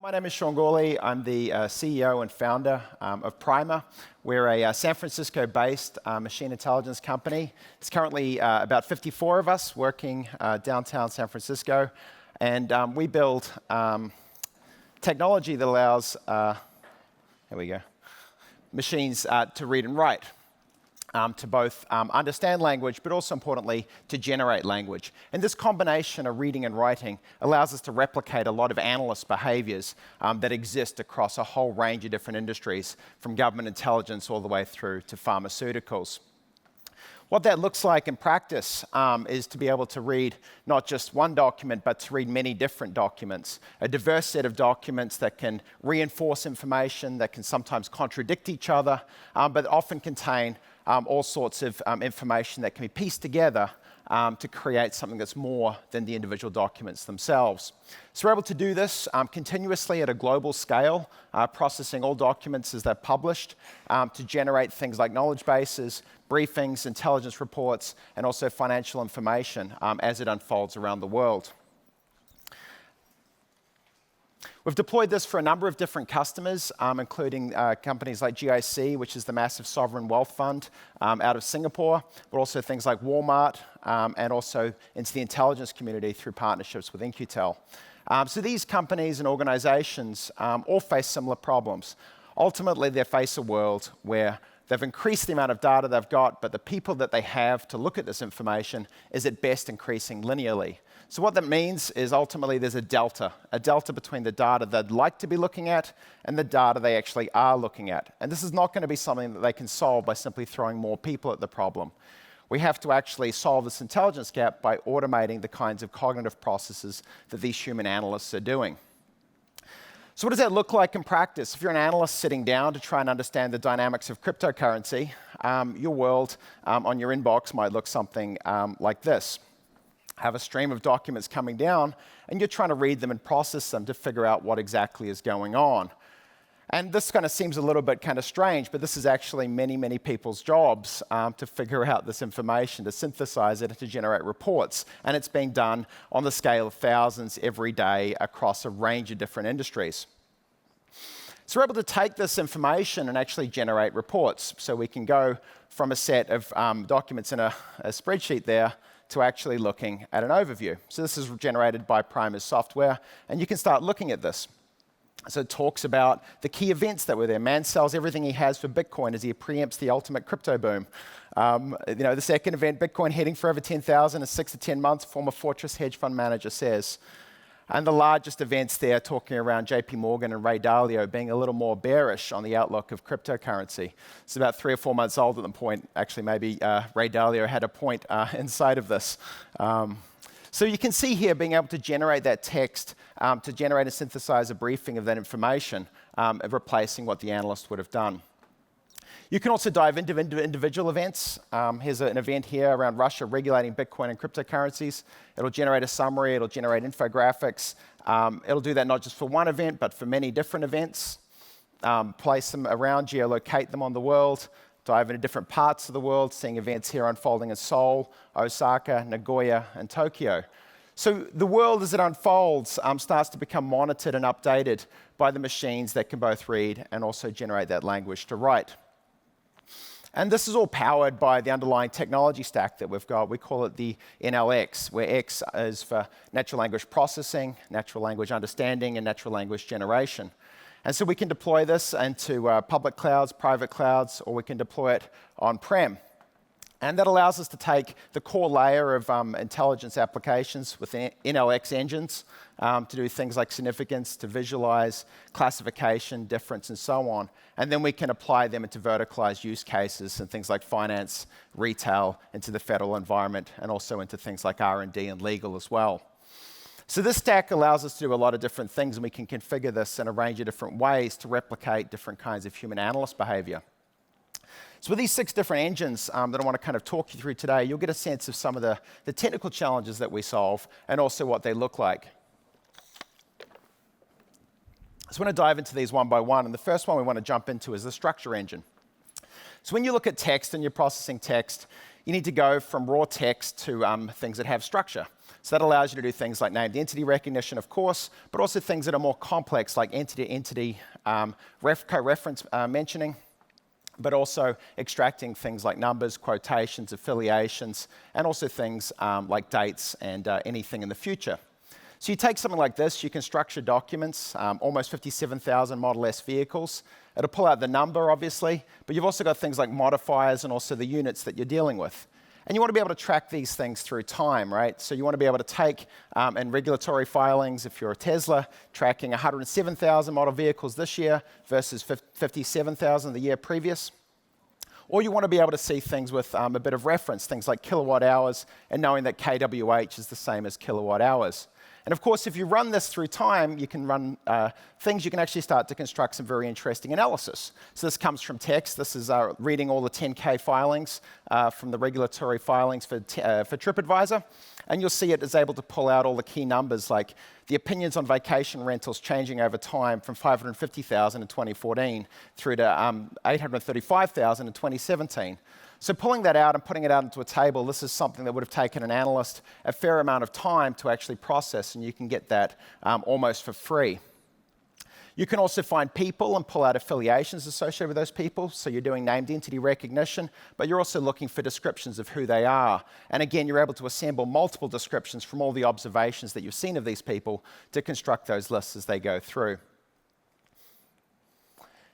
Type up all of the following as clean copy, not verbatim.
My name is Sean Gourley. I'm the CEO and founder of Primer. We're a San Francisco-based machine intelligence company. It's currently about 54 of us working downtown San Francisco. And we build technology that allows machines to read and write. To both understand language, but also importantly, to generate language. And this combination of reading and writing allows us to replicate a lot of analyst behaviors that exist across a whole range of different industries, from government intelligence all the way through to pharmaceuticals. What that looks like in practice is to be able to read not just one document, but to read many different documents. A diverse set of documents that can reinforce information, that can sometimes contradict each other, but often contain all sorts of information that can be pieced together to create something that's more than the individual documents themselves. So we're able to do this continuously at a global scale, processing all documents as they're published to generate things like knowledge bases, briefings, intelligence reports, and also financial information as it unfolds around the world. We've deployed this for a number of different customers, including companies like GIC, which is the massive sovereign wealth fund out of Singapore, but also things like Walmart, and also into the intelligence community through partnerships with In-Q-Tel. So these companies and organizations all face similar problems. Ultimately, they face a world where they've increased the amount of data they've got, but the people that they have to look at this information is at best increasing linearly. So what that means is ultimately there's a delta between the data they'd like to be looking at and the data they actually are looking at. And this is not going to be something that they can solve by simply throwing more people at the problem. We have to actually solve this intelligence gap by automating the kinds of cognitive processes that these human analysts are doing. So what does that look like in practice? If you're an analyst sitting down to try and understand the dynamics of cryptocurrency, your world on your inbox might look something like this. Have a stream of documents coming down, and you're trying to read them and process them to figure out what exactly is going on. And this kind of seems a little bit kind of strange, but this is actually many, many people's jobs to figure out this information, to synthesize it, and to generate reports. And it's being done on the scale of thousands every day across a range of different industries. So we're able to take this information and actually generate reports. So we can go from a set of documents in a spreadsheet there to actually looking at an overview. So this is generated by Primer's software, and you can start looking at this. So it talks about the key events that were there. Man sells everything he has for Bitcoin as he preempts the ultimate crypto boom. The second event, Bitcoin heading for over 10,000 in 6 to 10 months, former Fortress hedge fund manager says. And the largest events there, talking around JP Morgan and Ray Dalio being a little more bearish on the outlook of cryptocurrency. It's about 3 or 4 months old at the point. Actually, maybe Ray Dalio had a point inside of this. So you can see here being able to generate that text, to generate and synthesize a briefing of that information, replacing what the analyst would have done. You can also dive into individual events. Here's an event here around Russia regulating Bitcoin and cryptocurrencies. It'll generate a summary, it'll generate infographics. It'll do that not just for one event, but for many different events. Place them around, geolocate them on the world, dive into different parts of the world, seeing events here unfolding in Seoul, Osaka, Nagoya, and Tokyo. So the world as it unfolds starts to become monitored and updated by the machines that can both read and also generate that language to write. And this is all powered by the underlying technology stack that we've got. We call it the NLX, where X is for natural language processing, natural language understanding, and natural language generation. And so we can deploy this into public clouds, private clouds, or we can deploy it on-prem. And that allows us to take the core layer of intelligence applications with NLX engines to do things like significance, to visualize, classification, difference, and so on. And then we can apply them into verticalized use cases and things like finance, retail, into the federal environment, and also into things like R&D and legal as well. So this stack allows us to do a lot of different things, and we can configure this in a range of different ways to replicate different kinds of human analyst behavior. So with these 6 different engines that I want to kind of talk you through today, you'll get a sense of some of the technical challenges that we solve and also what they look like. So I want to dive into these one by one, and the first one we want to jump into is the structure engine. So when you look at text and you're processing text, you need to go from raw text to things that have structure. So that allows you to do things like named entity recognition, of course, but also things that are more complex, like entity-to-entity co-reference mentioning, but also extracting things like numbers, quotations, affiliations, and also things like dates and anything in the future. So you take something like this, you can structure documents, almost 57,000 Model S vehicles. It'll pull out the number, obviously, but you've also got things like modifiers and also the units that you're dealing with. And you want to be able to track these things through time, right? So you want to be able to take, in regulatory filings, if you're a Tesla, tracking 107,000 model vehicles this year versus 57,000 the year previous. Or you want to be able to see things with a bit of reference, things like kilowatt hours, and knowing that kWh is the same as kilowatt hours. And of course, if you run this through time, you can run things, you can actually start to construct some very interesting analysis. So this comes from text. This is reading all the 10K filings from the regulatory filings for TripAdvisor. And you'll see it is able to pull out all the key numbers, like the opinions on vacation rentals changing over time from 550,000 in 2014 through to 835,000 in 2017. So pulling that out and putting it out into a table, this is something that would have taken an analyst a fair amount of time to actually process, and you can get that almost for free. You can also find people and pull out affiliations associated with those people. So you're doing named entity recognition, but you're also looking for descriptions of who they are. And again, you're able to assemble multiple descriptions from all the observations that you've seen of these people to construct those lists as they go through.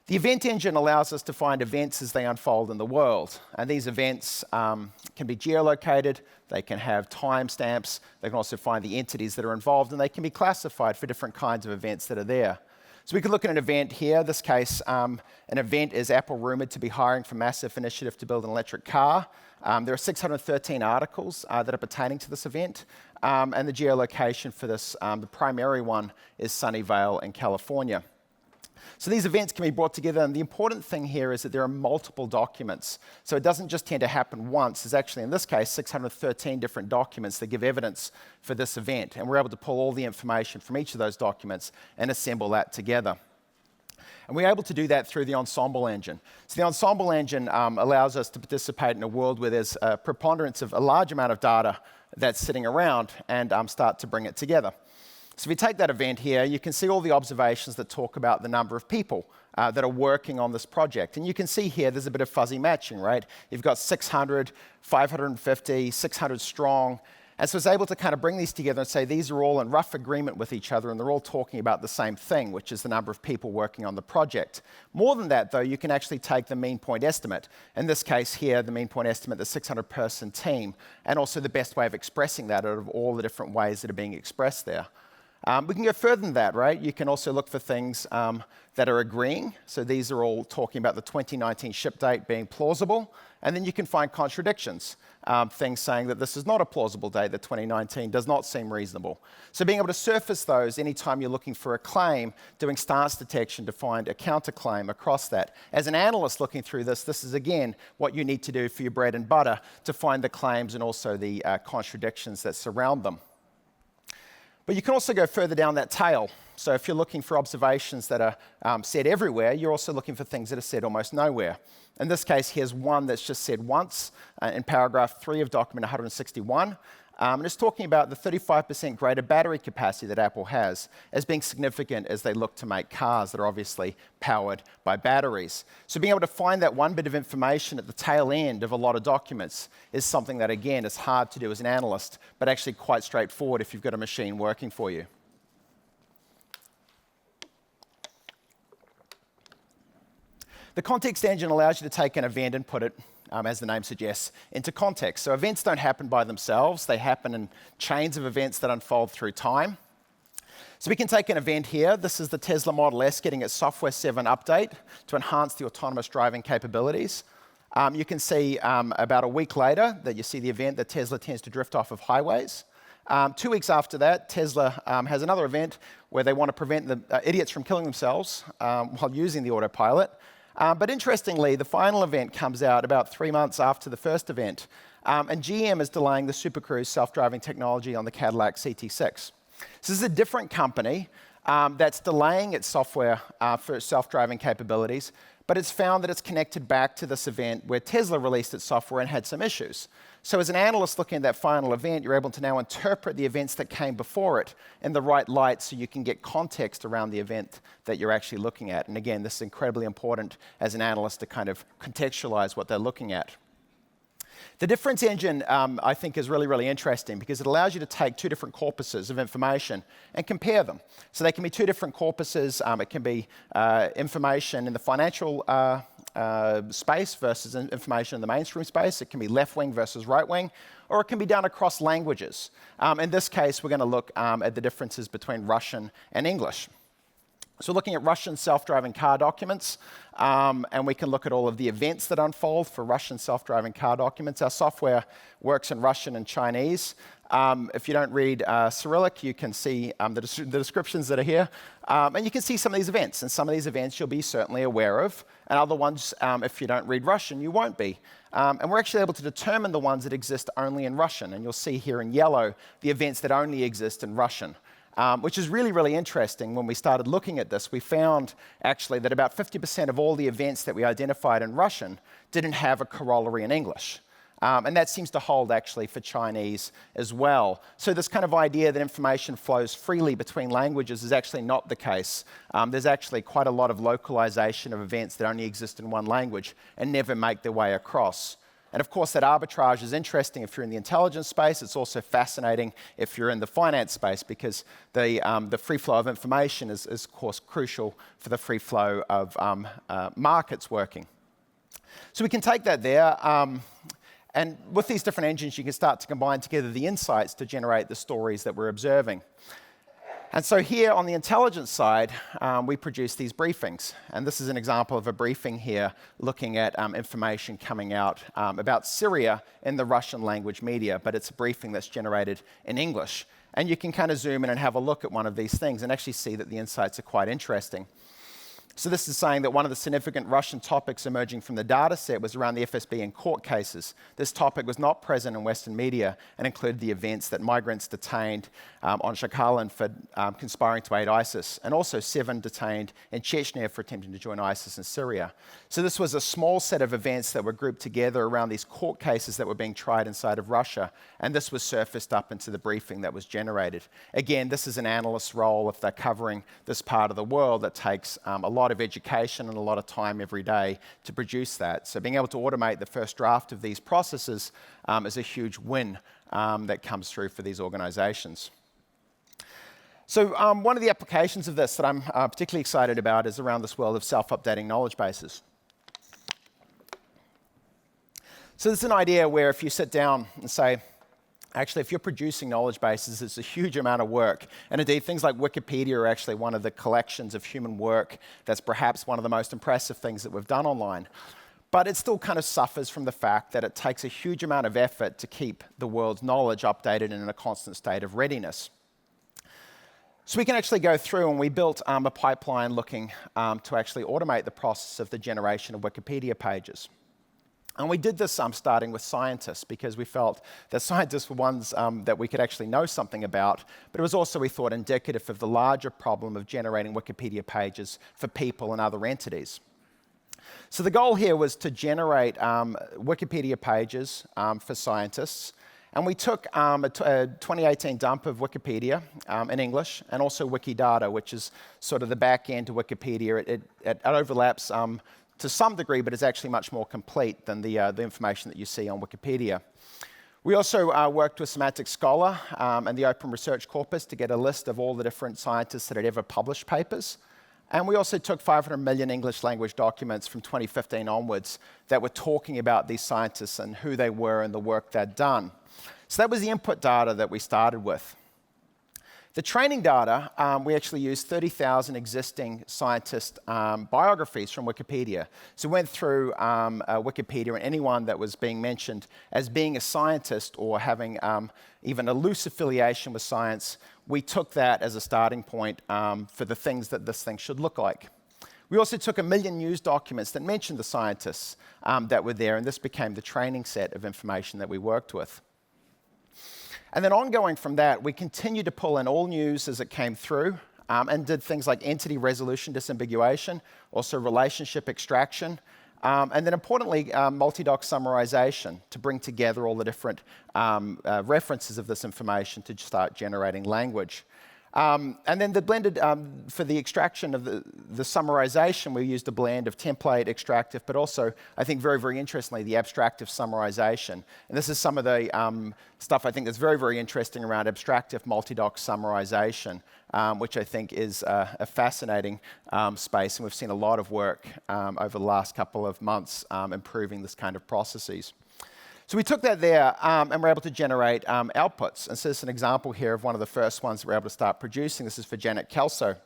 The event engine allows us to find events as they unfold in the world. And these events can be geolocated, they can have timestamps, they can also find the entities that are involved, and they can be classified for different kinds of events that are there. So we can look at an event here. In this case, an event is Apple rumored to be hiring for massive initiative to build an electric car. There are 613 articles that are pertaining to this event. And the geolocation for this, the primary one, is Sunnyvale in California. So these events can be brought together, and the important thing here is that there are multiple documents. So it doesn't just tend to happen once. There's actually, in this case, 613 different documents that give evidence for this event, and we're able to pull all the information from each of those documents and assemble that together. And we're able to do that through the Ensemble engine. So the Ensemble engine allows us to participate in a world where there's a preponderance of a large amount of data that's sitting around and start to bring it together. So if you take that event here, you can see all the observations that talk about the number of people that are working on this project. And you can see here there's a bit of fuzzy matching, right? You've got 600, 550, 600 strong. And so it's able to kind of bring these together and say these are all in rough agreement with each other, and they're all talking about the same thing, which is the number of people working on the project. More than that, though, you can actually take the mean point estimate. In this case here, the mean point estimate, the 600-person team, and also the best way of expressing that out of all the different ways that are being expressed there. We can go further than that, right? You can also look for things that are agreeing. So these are all talking about the 2019 ship date being plausible. And then you can find contradictions, things saying that this is not a plausible date, that 2019 does not seem reasonable. So being able to surface those anytime you're looking for a claim, doing stance detection to find a counterclaim across that. As an analyst looking through this, this is, again, what you need to do for your bread and butter to find the claims and also the contradictions that surround them. But you can also go further down that tail. So if you're looking for observations that are said everywhere, you're also looking for things that are said almost nowhere. In this case, here's one that's just said once in paragraph 3 of document 161. And it's talking about the 35% greater battery capacity that Apple has as being significant as they look to make cars that are obviously powered by batteries. So being able to find that one bit of information at the tail end of a lot of documents is something that, again, is hard to do as an analyst, but actually quite straightforward if you've got a machine working for you. The context engine allows you to take an event and put it, as the name suggests, into context. So events don't happen by themselves. They happen in chains of events that unfold through time. So we can take an event here. This is the Tesla Model S getting its Software 7 update to enhance the autonomous driving capabilities. You can see about a week later that you see the event that Tesla tends to drift off of highways. 2 weeks after that, Tesla has another event where they want to prevent the idiots from killing themselves while using the autopilot. But interestingly, the final event comes out about 3 months after the first event, and GM is delaying the Super Cruise self-driving technology on the Cadillac CT6. So this is a different company that's delaying its software for self-driving capabilities, but it's found that it's connected back to this event where Tesla released its software and had some issues. So as an analyst looking at that final event, you're able to now interpret the events that came before it in the right light so you can get context around the event that you're actually looking at. And again, this is incredibly important as an analyst to kind of contextualize what they're looking at. The difference engine, I think, is really, really interesting because it allows you to take two different corpuses of information and compare them. So they can be two different corpuses. It can be information in the financial space versus information in the mainstream space. It can be left-wing versus right-wing, or it can be done across languages. In this case, we're going to look at the differences between Russian and English. So looking at Russian self-driving car documents, and we can look at all of the events that unfold for Russian self-driving car documents. Our software works in Russian and Chinese. If you don't read Cyrillic, you can see the descriptions that are here. And you can see some of these events. And some of these events you'll be certainly aware of. And other ones, if you don't read Russian, you won't be. And we're actually able to determine the ones that exist only in Russian. And you'll see here in yellow the events that only exist in Russian. Which is really, really interesting. When we started looking at this, we found actually that about 50% of all the events that we identified in Russian didn't have a corollary in English. And that seems to hold actually for Chinese as well. So this kind of idea that information flows freely between languages is actually not the case. There's actually quite a lot of localization of events that only exist in one language and never make their way across. And of course, that arbitrage is interesting if you're in the intelligence space. It's also fascinating if you're in the finance space because the free flow of information is of course, crucial for the free flow of markets working. So we can take that there. And with these different engines, you can start to combine together the insights to generate the stories that we're observing. And so here on the intelligence side, we produce these briefings. And this is an example of a briefing here looking at information coming out about Syria in the Russian language media, but it's a briefing that's generated in English. And you can kind of zoom in and have a look at one of these things and actually see that the insights are quite interesting. So this is saying that one of the significant Russian topics emerging from the data set was around the FSB and court cases. This topic was not present in Western media and included the events that migrants detained on Sakhalin for conspiring to aid ISIS, and also 7 detained in Chechnya for attempting to join ISIS in Syria. So this was a small set of events that were grouped together around these court cases that were being tried inside of Russia, and this was surfaced up into the briefing that was generated. Again, this is an analyst's role if they're covering this part of the world that takes a lot of education and a lot of time every day to produce that. So being able to automate the first draft of these processes is a huge win that comes through for these organizations. So one of the applications of this that I'm particularly excited about is around this world of self-updating knowledge bases. So this is an idea where if you sit down and say, actually, if you're producing knowledge bases, it's a huge amount of work. And indeed, things like Wikipedia are actually one of the collections of human work that's perhaps one of the most impressive things that we've done online. But it still kind of suffers from the fact that it takes a huge amount of effort to keep the world's knowledge updated and in a constant state of readiness. So we can actually go through, and we built a pipeline looking to actually automate the process of the generation of Wikipedia pages. And we did this starting with scientists because we felt that scientists were ones that we could actually know something about, but it was also, we thought, indicative of the larger problem of generating Wikipedia pages for people and other entities. So the goal here was to generate Wikipedia pages for scientists, and we took a 2018 dump of Wikipedia in English, and also Wikidata, which is sort of the back end to Wikipedia. It overlaps to some degree, but it's actually much more complete than the information that you see on Wikipedia. We also worked with Semantic Scholar and the Open Research Corpus to get a list of all the different scientists that had ever published papers. And we also took 500 million English language documents from 2015 onwards that were talking about these scientists and who they were and the work they'd done. So that was the input data that we started with. The training data, we actually used 30,000 existing scientist biographies from Wikipedia. So we went through Wikipedia, and anyone that was being mentioned as being a scientist or having even a loose affiliation with science, we took that as a starting point for the things that this thing should look like. We also took 1 million news documents that mentioned the scientists that were there, and this became the training set of information that we worked with. And then ongoing from that, we continued to pull in all news as it came through, and did things like entity resolution disambiguation, also relationship extraction, and then importantly, multi-doc summarization to bring together all the different references of this information to start generating language. And then the blended, for the extraction of the summarization, we used a blend of template, extractive, but also, I think very, very interestingly, the abstractive summarization. And this is some of the stuff I think that's very, very interesting around abstractive multi-doc summarization, which I think is a fascinating space. And we've seen a lot of work over the last couple of months improving this kind of processes. So we took that there and we're able to generate outputs. And so this is an example here of one of the first ones that we're able to start producing. This is for Janet Kelso.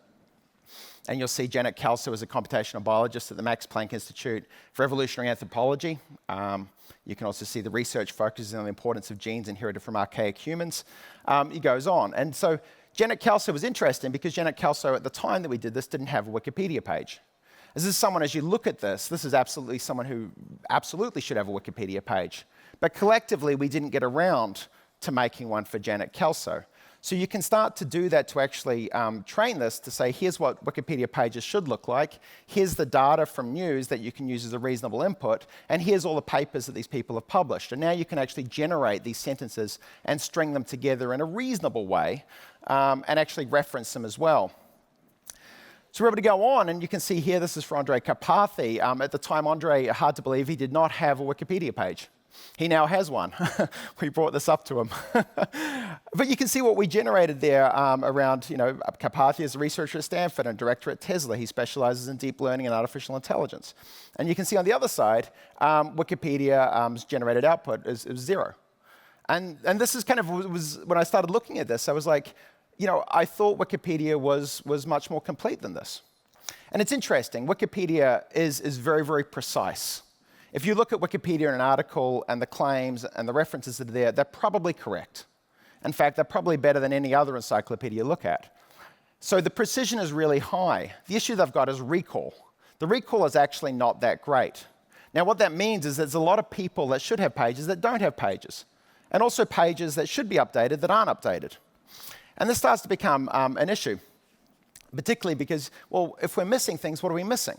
And you'll see Janet Kelso is a computational biologist at the Max Planck Institute for Evolutionary Anthropology. You can also see the research focuses on the importance of genes inherited from archaic humans. It goes on. And so Janet Kelso was interesting because Janet Kelso, at the time that we did this, didn't have a Wikipedia page. This is someone, as you look at this is absolutely someone who absolutely should have a Wikipedia page. But collectively, we didn't get around to making one for Janet Kelso. So you can start to do that to actually train this to say, here's what Wikipedia pages should look like, here's the data from news that you can use as a reasonable input, and here's all the papers that these people have published. And now you can actually generate these sentences and string them together in a reasonable way and actually reference them as well. So we're able to go on, and you can see here, this is for Andre Karpathy. At the time, Andre, hard to believe, he did not have a Wikipedia page. He now has one. We brought this up to him. But you can see what we generated there around, Karpathy is a researcher at Stanford and director at Tesla. He specializes in deep learning and artificial intelligence. And you can see on the other side, Wikipedia's generated output is 0. And this is kind of, when I started looking at this, I was like, I thought Wikipedia was much more complete than this. And it's interesting, Wikipedia is very, very precise. If you look at Wikipedia in an article and the claims and the references that are there, they're probably correct. In fact, they're probably better than any other encyclopedia you look at. So the precision is really high. The issue they've got is recall. The recall is actually not that great. Now, what that means is there's a lot of people that should have pages that don't have pages, and also pages that should be updated that aren't updated. And this starts to become an issue, particularly because, well, if we're missing things, what are we missing?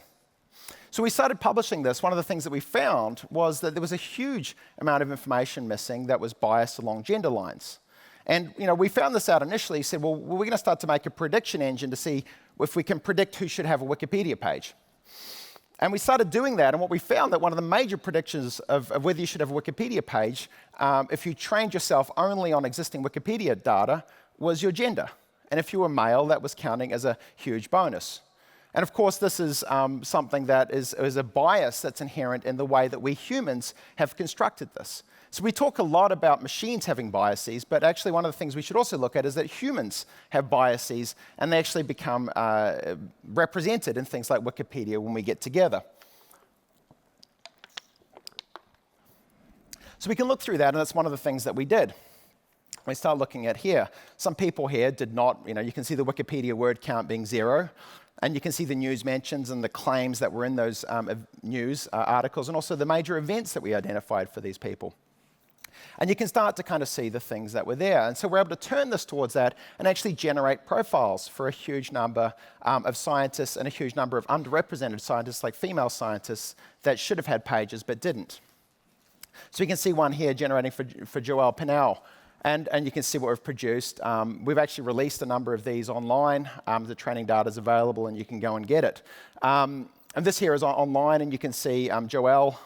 So we started publishing this. One of the things that we found was that there was a huge amount of information missing that was biased along gender lines. And we found this out initially. We said, well, we're going to start to make a prediction engine to see if we can predict who should have a Wikipedia page. And we started doing that, and what we found that one of the major predictions of whether you should have a Wikipedia page, if you trained yourself only on existing Wikipedia data, was your gender. And if you were male, that was counting as a huge bonus. And of course, this is something that is a bias that's inherent in the way that we humans have constructed this. So we talk a lot about machines having biases, but actually one of the things we should also look at is that humans have biases, and they actually become represented in things like Wikipedia when we get together. So we can look through that, and that's one of the things that we did. We start looking at here. Some people here did not, you can see the Wikipedia word count being 0. And you can see the news mentions and the claims that were in those news articles, and also the major events that we identified for these people. And you can start to kind of see the things that were there. And so we're able to turn this towards that and actually generate profiles for a huge number of scientists and a huge number of underrepresented scientists, like female scientists, that should have had pages but didn't. So you can see one here generating for Joelle Pinnell. And you can see what we've produced. We've actually released a number of these online. The training data is available, and you can go and get it. And this here is online, and you can see Joelle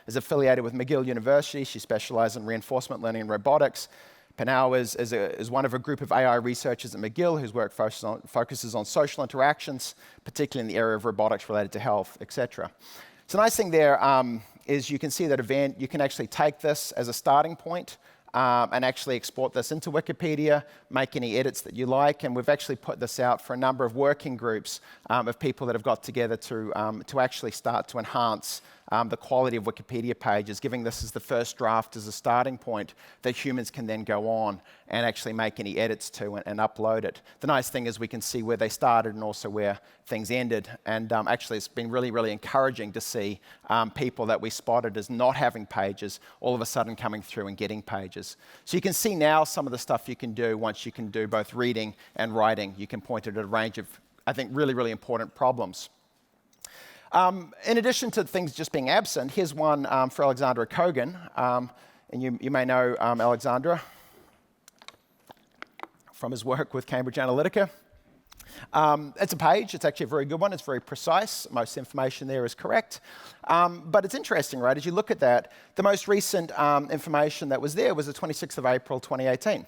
is affiliated with McGill University. She specializes in reinforcement learning and robotics. Pinnell is one of a group of AI researchers at McGill whose work focuses on social interactions, particularly in the area of robotics related to health, etc. So the nice thing there is you can see that event. You can actually take this as a starting point and actually export this into Wikipedia, make any edits that you like, and we've actually put this out for a number of working groups of people that have got together to actually start to enhance the quality of Wikipedia pages, giving this as the first draft as a starting point that humans can then go on and actually make any edits to and upload it. The nice thing is we can see where they started and also where things ended. And actually, it's been really, really encouraging to see people that we spotted as not having pages all of a sudden coming through and getting pages. So you can see now some of the stuff you can do once you can do both reading and writing. You can point it at a range of, I think, really, really important problems. In addition to things just being absent, here's one for Alexandra Kogan. And you may know Alexandra from his work with Cambridge Analytica. It's a page. It's actually a very good one. It's very precise. Most information there is correct. But it's interesting, right? As you look at that, the most recent information that was there was the 26th of April, 2018.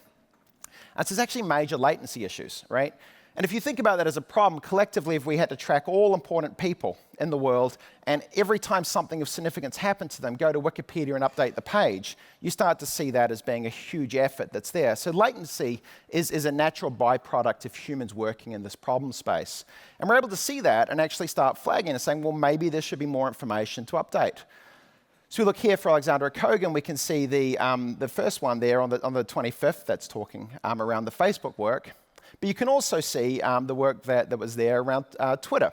And so there's actually major latency issues, right? And if you think about that as a problem, collectively, if we had to track all important people in the world, and every time something of significance happened to them, go to Wikipedia and update the page, you start to see that as being a huge effort that's there. So latency is a natural byproduct of humans working in this problem space. And we're able to see that and actually start flagging and saying, well, maybe there should be more information to update. So we look here for Alexandra Kogan, we can see the first one there on the 25th that's talking around the Facebook work. But you can also see the work that was there around Twitter.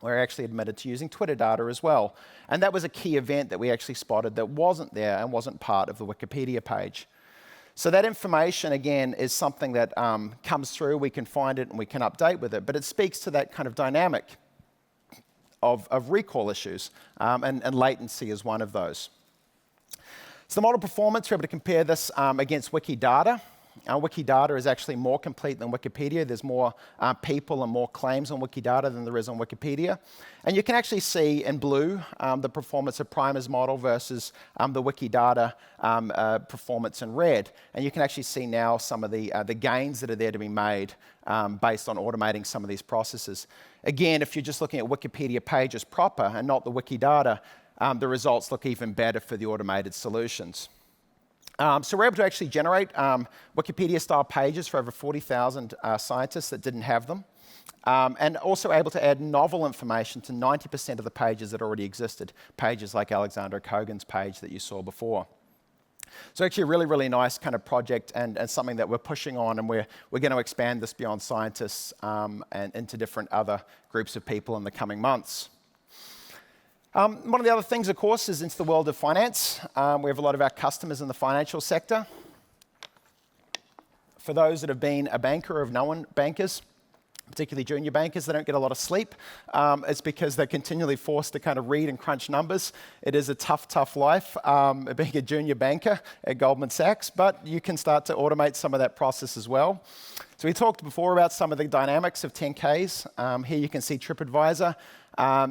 We're actually admitted to using Twitter data as well. And that was a key event that we actually spotted that wasn't there and wasn't part of the Wikipedia page. So that information, again, is something that comes through. We can find it and we can update with it. But it speaks to that kind of dynamic of recall issues. And latency is one of those. So the model performance, we're able to compare this against Wikidata. Wikidata is actually more complete than Wikipedia. There's more people and more claims on Wikidata than there is on Wikipedia. And you can actually see in blue the performance of Primer's model versus the Wikidata performance in red. And you can actually see now some of the gains that are there to be made based on automating some of these processes. Again, if you're just looking at Wikipedia pages proper and not the Wikidata, the results look even better for the automated solutions. So we're able to actually generate Wikipedia-style pages for over 40,000 scientists that didn't have them, and also able to add novel information to 90% of the pages that already existed, pages like Alexandra Kogan's page that you saw before. So actually a really, really nice kind of project and something that we're pushing on, and we're going to expand this beyond scientists and into different other groups of people in the coming months. One of the other things, of course, is into the world of finance. We have a lot of our customers in the financial sector. For those that have been a banker or have known bankers, particularly junior bankers, they don't get a lot of sleep. It's because they're continually forced to kind of read and crunch numbers. It is a tough, tough life being a junior banker at Goldman Sachs, but you can start to automate some of that process as well. So we talked before about some of the dynamics of 10Ks. Here you can see TripAdvisor.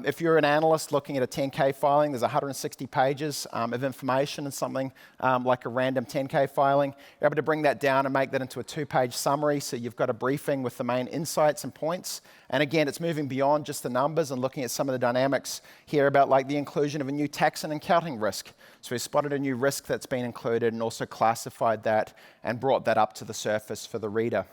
If you're an analyst looking at a 10K filing, there's 160 pages of information and something like a random 10K filing. You're able to bring that down and make that into a 2-page summary, so you've got a briefing with the main insights and points. And again, it's moving beyond just the numbers and looking at some of the dynamics here about like the inclusion of a new tax and accounting risk. So we spotted a new risk that's been included and also classified that and brought that up to the surface for the reader.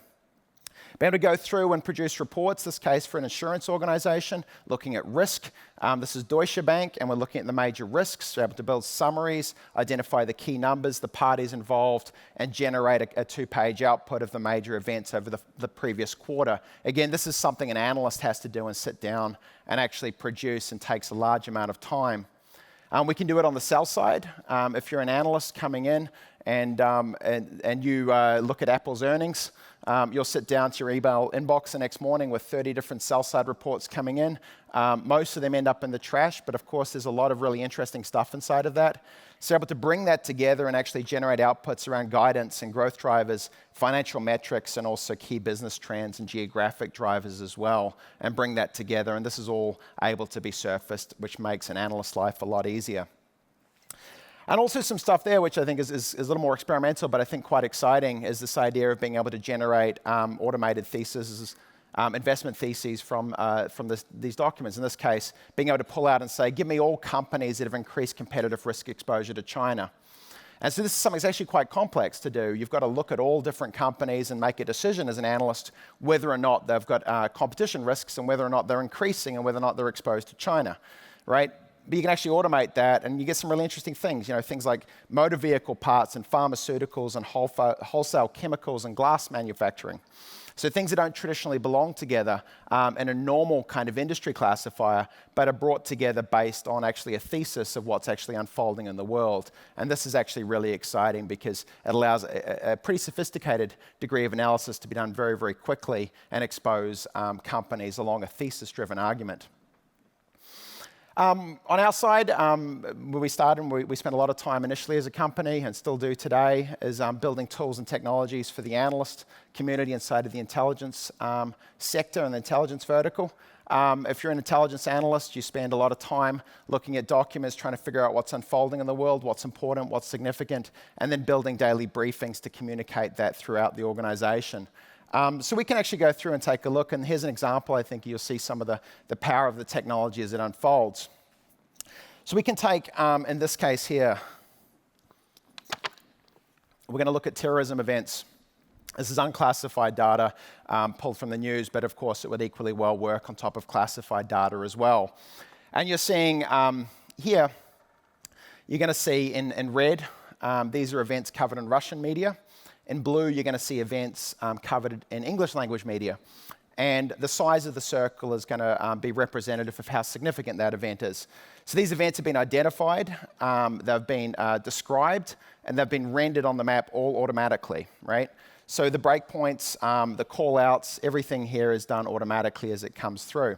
Be able to go through and produce reports, this case for an insurance organization, looking at risk. This is Deutsche Bank, and we're looking at the major risks. We're able to build summaries, identify the key numbers, the parties involved, and generate a 2-page output of the major events over the previous quarter. Again, this is something an analyst has to do and sit down and actually produce, and takes a large amount of time. We can do it on the sell side. If you're an analyst coming in and you look at Apple's earnings, you'll sit down to your email inbox the next morning with 30 different sell-side reports coming in. Most of them end up in the trash, but of course there's a lot of really interesting stuff inside of that. So able to bring that together and actually generate outputs around guidance and growth drivers, financial metrics, and also key business trends and geographic drivers as well, and bring that together. And this is all able to be surfaced, which makes an analyst's life a lot easier. And also some stuff there, which I think is a little more experimental, but I think quite exciting, is this idea of being able to generate automated theses, investment theses from these documents. In this case, being able to pull out and say, give me all companies that have increased competitive risk exposure to China. And so this is something that's actually quite complex to do. You've got to look at all different companies and make a decision as an analyst whether or not they've got competition risks and whether or not they're increasing and whether or not they're exposed to China, right? But you can actually automate that, and you get some really interesting things. Things like motor vehicle parts and pharmaceuticals and wholesale chemicals and glass manufacturing. So things that don't traditionally belong together in a normal kind of industry classifier, but are brought together based on actually a thesis of what's actually unfolding in the world. And this is actually really exciting because it allows a pretty sophisticated degree of analysis to be done very, very quickly and expose companies along a thesis-driven argument. On our side, when we started, we spent a lot of time initially as a company, and still do today, is building tools and technologies for the analyst community inside of the intelligence sector and the intelligence vertical. If you're an intelligence analyst, you spend a lot of time looking at documents, trying to figure out what's unfolding in the world, what's important, what's significant, and then building daily briefings to communicate that throughout the organization. So we can actually go through and take a look, and here's an example. I think you'll see some of the power of the technology as it unfolds. So we can take, in this case here, we're going to look at terrorism events. This is unclassified data pulled from the news, but of course it would equally well work on top of classified data as well. And you're seeing here, you're going to see in red, these are events covered in Russian media. In blue, you're going to see events covered in English language media. And the size of the circle is going to be representative of how significant that event is. So these events have been identified, they've been described, and they've been rendered on the map all automatically, right? So the breakpoints, the call-outs, everything here is done automatically as it comes through.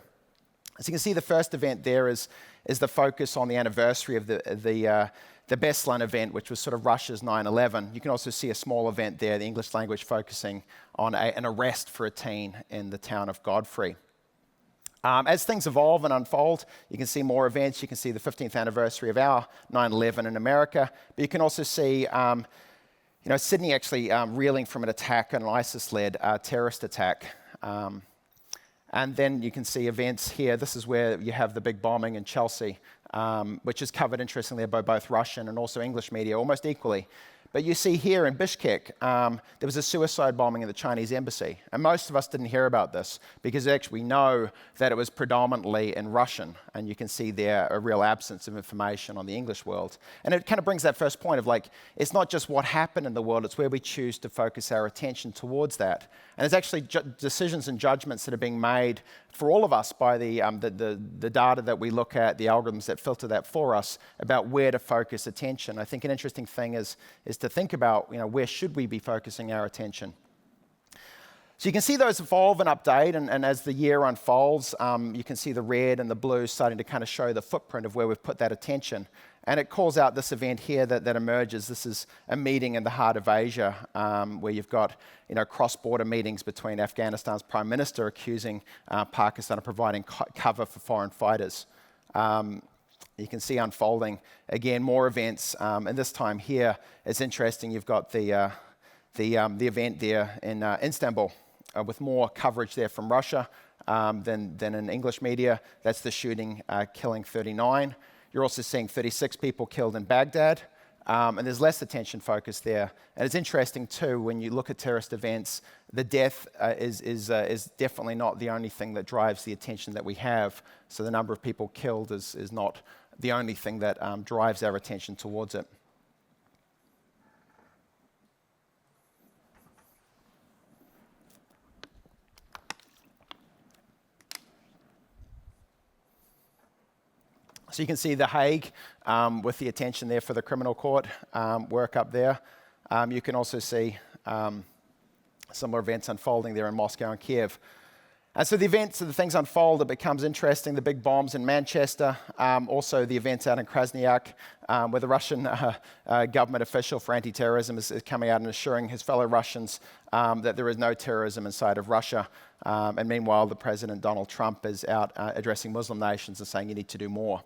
As you can see, the first event there is the focus on the anniversary of the Beslan event, which was sort of Russia's 9/11. You can also see a small event there, the English language focusing on an arrest for a teen in the town of Godfrey. As things evolve and unfold, you can see more events. You can see the 15th anniversary of our 9/11 in America, but you can also see Sydney actually reeling from an attack, an ISIS-led terrorist attack. And then you can see events here. This is where you have the big bombing in Chelsea, which is covered, interestingly, by both Russian and also English media, almost equally. But you see here in Bishkek, there was a suicide bombing in the Chinese embassy. And most of us didn't hear about this because actually we know that it was predominantly in Russian. And you can see there a real absence of information on the English world. And it kind of brings that first point of it's not just what happened in the world, it's where we choose to focus our attention towards that. And there's actually decisions and judgments that are being made for all of us by the data that we look at, the algorithms that filter that for us, about where to focus attention. I think an interesting thing is to think about, where should we be focusing our attention? So you can see those evolve and update, and as the year unfolds, you can see the red and the blue starting to kind of show the footprint of where we've put that attention. And it calls out this event here that emerges. This is a meeting in the heart of Asia, where you've got cross-border meetings between Afghanistan's prime minister accusing Pakistan of providing cover for foreign fighters. You can see unfolding, again, more events, and this time here, it's interesting, you've got the event there in Istanbul, with more coverage there from Russia than in English media. That's the shooting killing 39. You're also seeing 36 people killed in Baghdad, and there's less attention focused there. And it's interesting too, when you look at terrorist events, the death is definitely not the only thing that drives the attention that we have. So the number of people killed is not the only thing that drives our attention towards it. So you can see The Hague with the attention there for the criminal court work up there. You can also see similar events unfolding there in Moscow and Kiev. And so the things unfold, it becomes interesting. The big bombs in Manchester, also the events out in Krasnyak, where the Russian government official for anti-terrorism is coming out and assuring his fellow Russians that there is no terrorism inside of Russia. And meanwhile, the President Donald Trump is out addressing Muslim nations and saying you need to do more.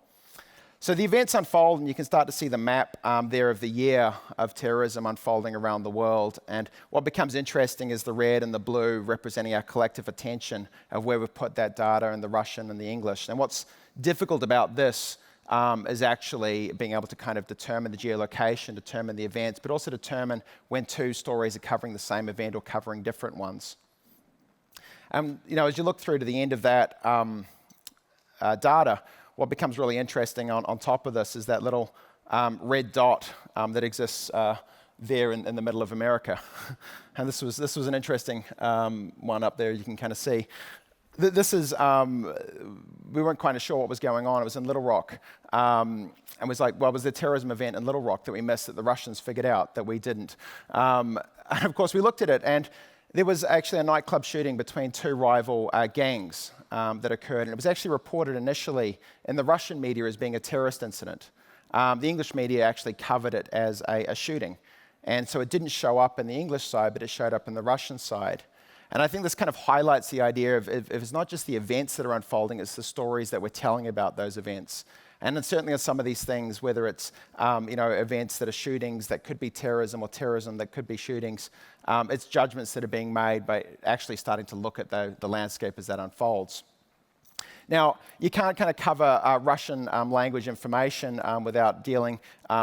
So the events unfold, and you can start to see the map there of the year of terrorism unfolding around the world. And what becomes interesting is the red and the blue representing our collective attention of where we've put that data in the Russian and the English. And what's difficult about this is actually being able to kind of determine the geolocation, determine the events, but also determine when two stories are covering the same event or covering different ones. As you look through to the end of that data, what becomes really interesting on top of this is that little red dot that exists there in the middle of America. And this was an interesting one up there, you can kind of see. This is, we weren't quite sure what was going on. It was in Little Rock. And it was like, well, was there a terrorism event in Little Rock that we missed that the Russians figured out that we didn't? And of course, we looked at it, and there was actually a nightclub shooting between two rival gangs that occurred. And it was actually reported initially in the Russian media as being a terrorist incident. The English media actually covered it as a shooting. And so it didn't show up in the English side, but it showed up in the Russian side. And I think this kind of highlights the idea of if it's not just the events that are unfolding, it's the stories that we're telling about those events. And then certainly on some of these things, whether it's events that are shootings that could be terrorism or terrorism that could be shootings, it's judgments that are being made by actually starting to look at the landscape as that unfolds. Now, you can't kind of cover Russian language information without dealing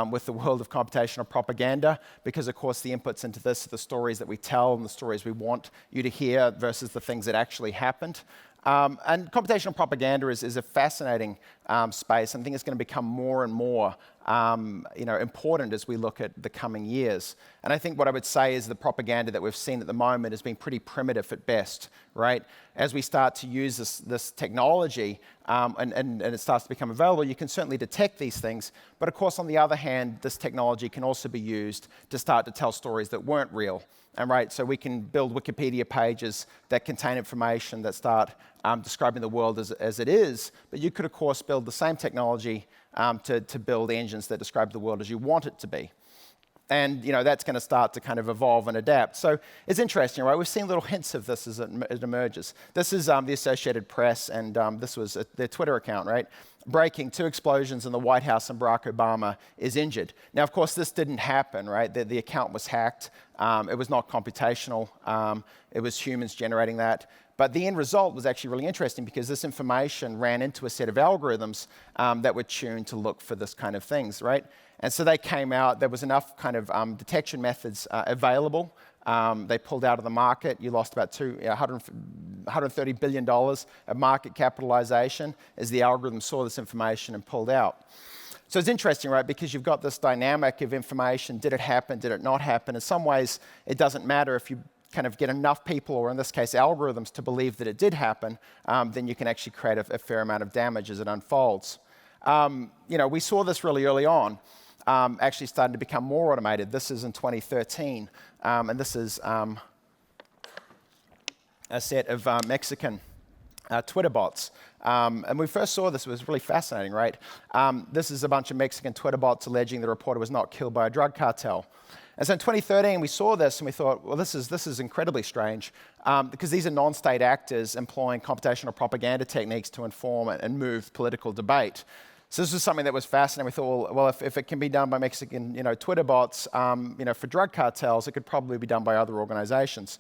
with the world of computational propaganda, because of course the inputs into this are the stories that we tell and the stories we want you to hear versus the things that actually happened. And computational propaganda is a fascinating space, and I think it's going to become more and more important as we look at the coming years. And I think what I would say is the propaganda that we've seen at the moment has been pretty primitive at best, right? As we start to use this technology and it starts to become available, you can certainly detect these things. But of course, on the other hand, this technology can also be used to start to tell stories that weren't real. And right, so we can build Wikipedia pages that contain information that start describing the world as it is, but you could, of course, build the same technology to build engines that describe the world as you want it to be. And that's going to start to kind of evolve and adapt. So it's interesting, right? We've seen little hints of this as it emerges. This is the Associated Press, and this was their Twitter account, right? Breaking: 2 explosions in the White House and Barack Obama is injured. Now, of course, this didn't happen, right? The account was hacked. It was not computational. It was humans generating that. But the end result was actually really interesting because this information ran into a set of algorithms that were tuned to look for this kind of things, right? And so they came out, there was enough kind of detection methods available. They pulled out of the market. You lost about $130 billion of market capitalization as the algorithm saw this information and pulled out. So it's interesting, right, because you've got this dynamic of information. Did it happen? Did it not happen? In some ways, it doesn't matter if you kind of get enough people, or in this case, algorithms, to believe that it did happen, then you can actually create a fair amount of damage as it unfolds. We saw this really early on, actually starting to become more automated. This is in 2013, and this is a set of Mexican Twitter bots. And we first saw this, it was really fascinating, right? This is a bunch of Mexican Twitter bots alleging the reporter was not killed by a drug cartel. And so in 2013, we saw this and we thought, well, this is incredibly strange because these are non-state actors employing computational propaganda techniques to inform and move political debate. So this was something that was fascinating. We thought, well, if it can be done by Mexican, Twitter bots, for drug cartels, it could probably be done by other organizations.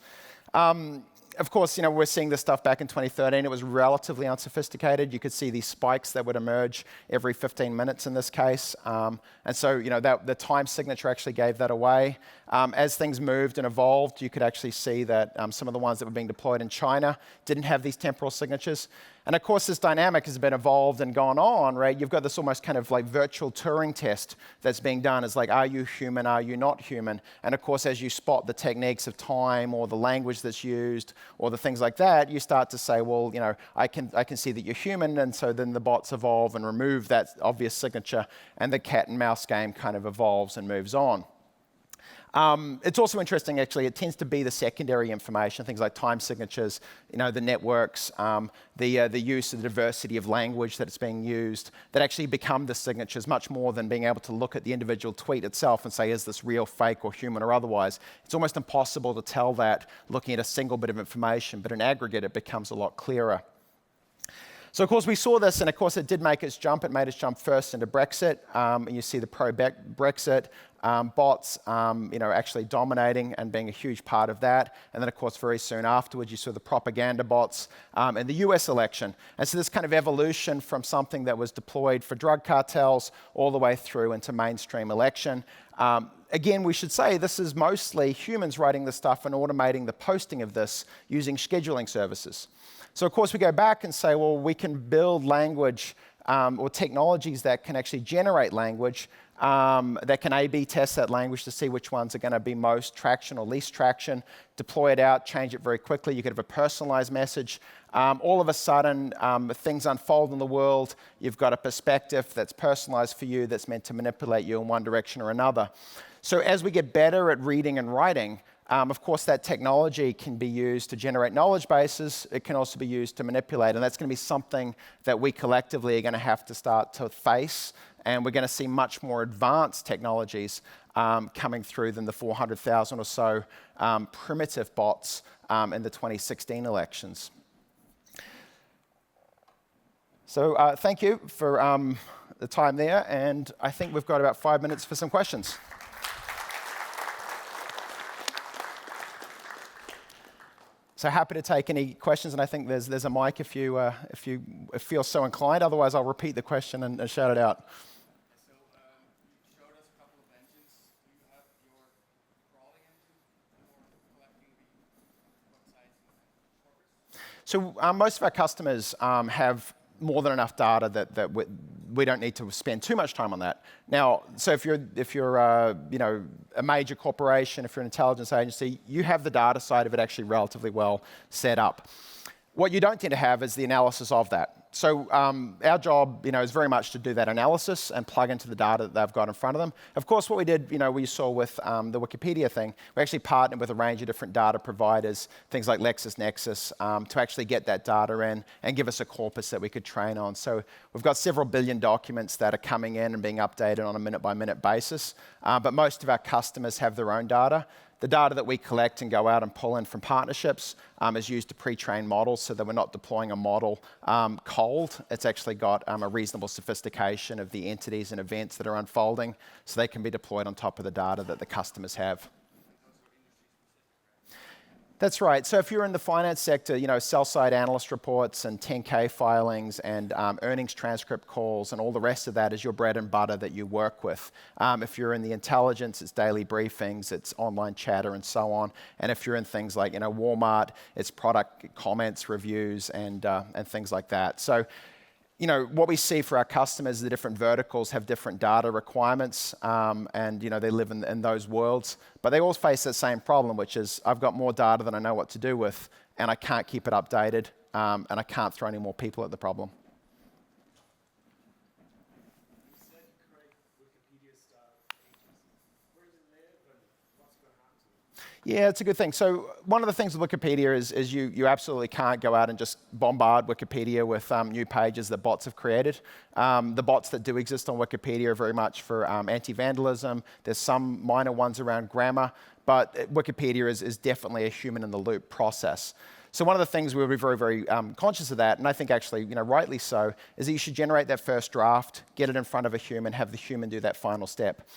Of course, we're seeing this stuff back in 2013. It was relatively unsophisticated. You could see these spikes that would emerge every 15 minutes in this case. And so, the time signature actually gave that away. As things moved and evolved, you could actually see that some of the ones that were being deployed in China didn't have these temporal signatures. And of course, this dynamic has been evolved and gone on, right? You've got this almost kind of like virtual Turing test that's being done. It's like, are you human? Are you not human? And of course, as you spot the techniques of time or the language that's used or the things like that, you start to say, well, I can see that you're human. And so then the bots evolve and remove that obvious signature, and the cat and mouse game kind of evolves and moves on. It's also interesting, actually, it tends to be the secondary information, things like time signatures, the networks, the use of the diversity of language that it's being used, that actually become the signatures much more than being able to look at the individual tweet itself and say, is this real, fake, or human, or otherwise? It's almost impossible to tell that looking at a single bit of information, but in aggregate, it becomes a lot clearer. So, of course, we saw this, and of course, it did make its jump. It made its jump first into Brexit. And you see the pro-Brexit bots, actually dominating and being a huge part of that. And then, of course, very soon afterwards, you saw the propaganda bots in the US election. And so this kind of evolution from something that was deployed for drug cartels all the way through into mainstream election. Again, we should say this is mostly humans writing this stuff and automating the posting of this using scheduling services. So, of course, we go back and say, well, we can build language or technologies that can actually generate language, that can A/B test that language to see which ones are going to be most traction or least traction, deploy it out, change it very quickly. You could have a personalized message. All of a sudden, things unfold in the world. You've got a perspective that's personalized for you that's meant to manipulate you in one direction or another. So as we get better at reading and writing, of course, that technology can be used to generate knowledge bases. It can also be used to manipulate, and that's going to be something that we collectively are going to have to start to face, and we're going to see much more advanced technologies coming through than the 400,000 or so primitive bots in the 2016 elections. So thank you for the time there, and I think we've got about 5 minutes for some questions. So happy to take any questions, and I think there's a mic if you feel so inclined. Otherwise, I'll repeat the question and shout it out. So you showed us a couple of engines. Do you have your crawling engine for collecting the websites and corporates? So most of our customers have more than enough data that we don't need to spend too much time on that. Now, so if you're a major corporation, if you're an intelligence agency, you have the data side of it actually relatively well set up. What you don't tend to have is the analysis of that. So our job, is very much to do that analysis and plug into the data that they've got in front of them. Of course, what we did, we saw with the Wikipedia thing, we actually partnered with a range of different data providers, things like LexisNexis, to actually get that data in and give us a corpus that we could train on. So we've got several billion documents that are coming in and being updated on a minute-by-minute basis. But most of our customers have their own data. The data that we collect and go out and pull in from partnerships is used to pre-train models so that we're not deploying a model cold. It's actually got a reasonable sophistication of the entities and events that are unfolding so they can be deployed on top of the data that the customers have. That's right. So if you're in the finance sector, sell-side analyst reports and 10K filings and earnings transcript calls and all the rest of that is your bread and butter that you work with. If you're in the intelligence, it's daily briefings, it's online chatter and so on. And if you're in things like Walmart, it's product comments, reviews, and things like that. So what we see for our customers, the different verticals have different data requirements, and they live in those worlds. But they all face the same problem, which is I've got more data than I know what to do with, and I can't keep it updated, and I can't throw any more people at the problem. You said you create Wikipedia-style pages. Where does it live, and what's going to happen to it? Yeah, it's a good thing. So one of the things with Wikipedia is you absolutely can't go out and just bombard Wikipedia with new pages that bots have created. The bots that do exist on Wikipedia are very much for anti-vandalism. There's some minor ones around grammar, but Wikipedia is definitely a human-in-the-loop process. So one of the things we'll be very, very conscious of that, and I think actually, rightly so, is that you should generate that first draft, get it in front of a human, have the human do that final step.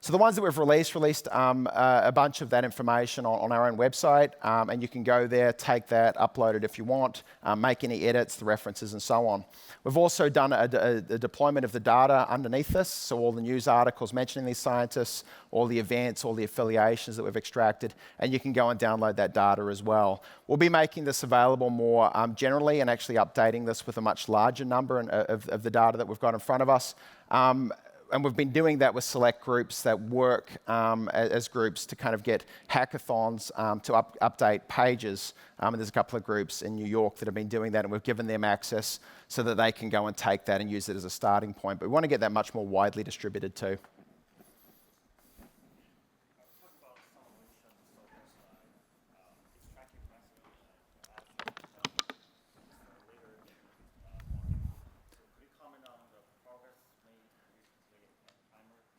So the ones that we've released a bunch of that information on our own website, and you can go there, take that, upload it if you want, make any edits, the references, and so on. We've also done a deployment of the data underneath this, so all the news articles mentioning these scientists, all the events, all the affiliations that we've extracted, and you can go and download that data as well. We'll be making this available more generally and actually updating this with a much larger number of the data that we've got in front of us. And we've been doing that with select groups that work as groups to kind of get hackathons to update pages. And there's a couple of groups in New York that have been doing that, and we've given them access so that they can go and take that and use it as a starting point. But we want to get that much more widely distributed too.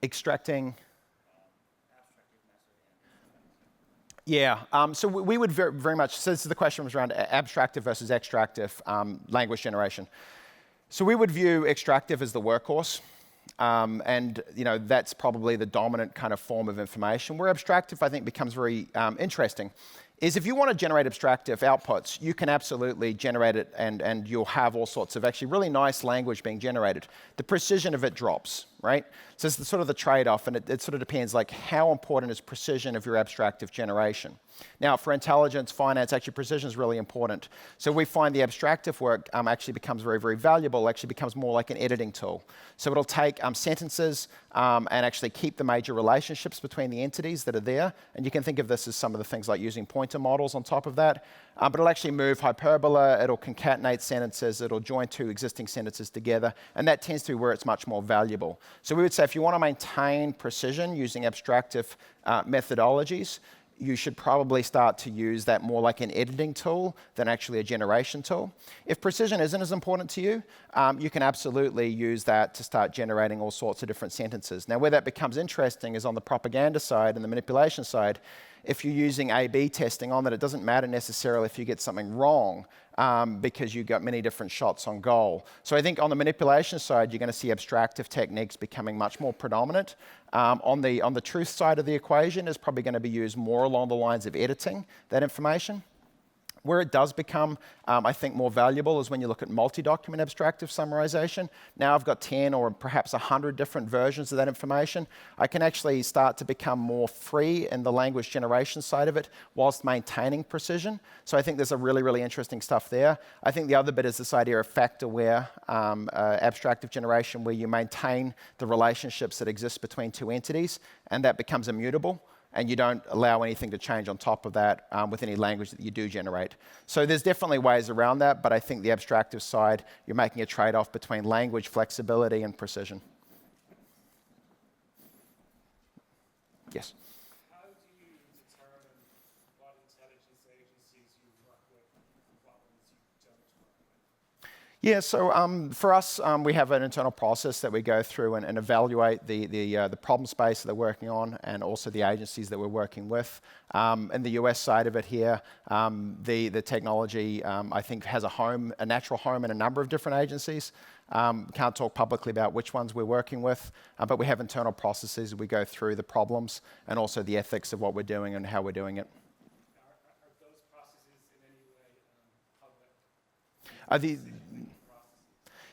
Extracting. Yeah, so we would very much, so this is the question was around abstractive versus extractive language generation. So we would view extractive as the workhorse, and that's probably the dominant kind of form of information. Where abstractive, I think, becomes very interesting is if you want to generate abstractive outputs, you can absolutely generate it and you'll have all sorts of actually really nice language being generated. The precision of it drops. right? So it's sort of the trade-off, and it sort of depends, like, how important is precision of your abstractive generation? Now, for intelligence, finance, actually precision is really important. So we find the abstractive work actually becomes very, very valuable, actually becomes more like an editing tool. So it'll take sentences and actually keep the major relationships between the entities that are there. And you can think of this as some of the things like using pointer models on top of that. But it'll actually move hyperbola, it'll concatenate sentences, it'll join two existing sentences together, and that tends to be where it's much more valuable. So we would say if you want to maintain precision using abstractive methodologies, you should probably start to use that more like an editing tool than actually a generation tool. If precision isn't as important to you, you can absolutely use that to start generating all sorts of different sentences. Now, where that becomes interesting is on the propaganda side and the manipulation side. If you're using A/B testing on that, it doesn't matter necessarily if you get something wrong because you've got many different shots on goal. So I think on the manipulation side, you're going to see abstractive techniques becoming much more predominant. On the truth side of the equation is probably going to be used more along the lines of editing that information. Where it does become, I think, more valuable is when you look at multi-document abstractive summarization. Now I've got 10 or perhaps 100 different versions of that information. I can actually start to become more free in the language generation side of it whilst maintaining precision. So I think there's a really, really interesting stuff there. I think the other bit is this idea of fact-aware abstractive generation, where you maintain the relationships that exist between two entities, and that becomes immutable. And you don't allow anything to change on top of that with any language that you do generate. So there's definitely ways around that, but I think the abstractive side, you're making a trade-off between language flexibility and precision. Yes? How do you determine what intelligence agencies you work with and what ones you don't work with? Yeah, so for us, we have an internal process that we go through and evaluate the problem space that they're working on, and also the agencies that we're working with. In the US side of it here, the technology, I think, has a natural home in a number of different agencies. Can't talk publicly about which ones we're working with, but we have internal processes. We go through the problems and also the ethics of what we're doing and how we're doing it. Are those processes in any way public?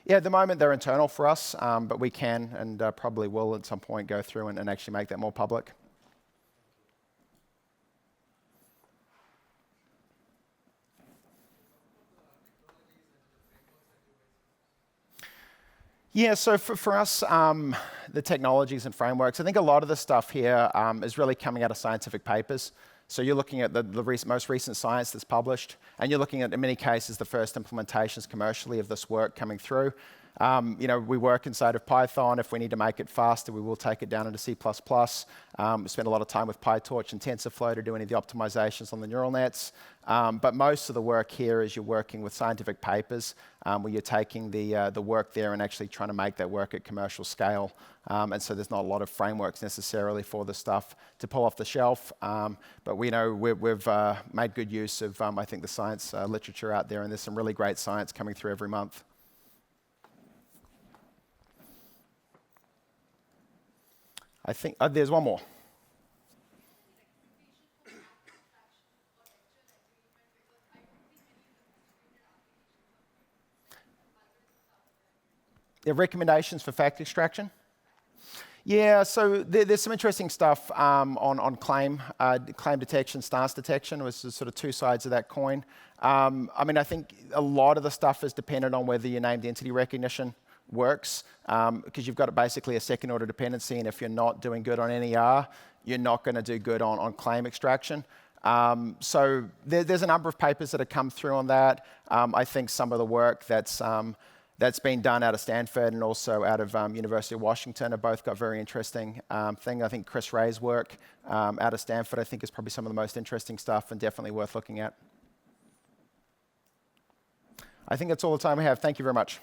Yeah, at the moment they're internal for us, but we can and probably will at some point go through and actually make that more public. Yeah, so for us, the technologies and frameworks, I think a lot of the stuff here is really coming out of scientific papers. So you're looking at the most recent science that's published, and you're looking at, in many cases, the first implementations commercially of this work coming through. We work inside of Python. If we need to make it faster, we will take it down into C++. We spend a lot of time with PyTorch and TensorFlow to do any of the optimizations on the neural nets. But most of the work here is you're working with scientific papers where you're taking the work there and actually trying to make that work at commercial scale. And so there's not a lot of frameworks necessarily for the stuff to pull off the shelf. But we know we've made good use of, I think, the science literature out there, and there's some really great science coming through every month. I think there's one more. Yeah, recommendations for fact extraction? Yeah, so there's some interesting stuff on claim detection, stance detection, was sort of two sides of that coin. I think a lot of the stuff is dependent on whether your named entity recognition works, because you've got basically a second order dependency, and if you're not doing good on NER, you're not going to do good on claim extraction. So there's a number of papers that have come through on that. I think some of the work that's been done out of Stanford and also out of University of Washington have both got very interesting thing. I think Chris Ray's work out of Stanford, I think, is probably some of the most interesting stuff and definitely worth looking at. I think that's all the time we have. Thank you very much.